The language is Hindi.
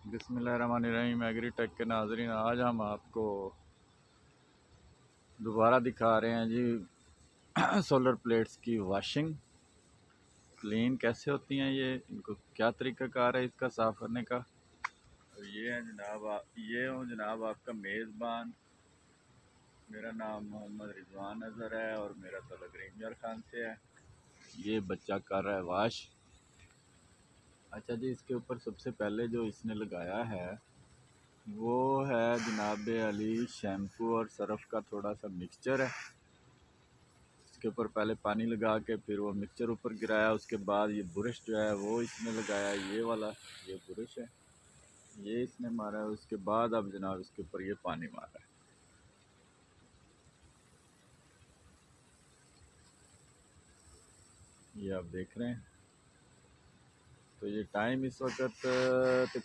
बिस्मिल्लाहिर्रहमानिर्रहीम। एग्रीटेक के नाज़रीन, आज हम आपको दोबारा दिखा रहे हैं जी सोलर प्लेट्स की वॉशिंग क्लीन कैसे होती हैं। ये इनको क्या तरीक़ाकार है इसका साफ़ करने का। और ये है जनाब, ये हूँ जनाब आपका मेज़बान। मेरा नाम मोहम्मद रिजवान अज़हर है और मेरा तल्लुक़ रेंजर खान से है। ये बच्चा कर रहा है वाश। अच्छा जी, इसके ऊपर सबसे पहले जो इसने लगाया है वो है जनाब अली शैम्पू और सरफ़ का थोड़ा सा मिक्सचर है। इसके ऊपर पहले पानी लगा के फिर वो मिक्सचर ऊपर गिराया। उसके बाद ये ब्रश जो है वो इसने लगाया, ये वाला ये ब्रश है, ये इसने मारा है। उसके बाद अब जनाब इसके ऊपर ये पानी मारा है। ये आप देख रहे हैं। तो ये टाइम इस वक्त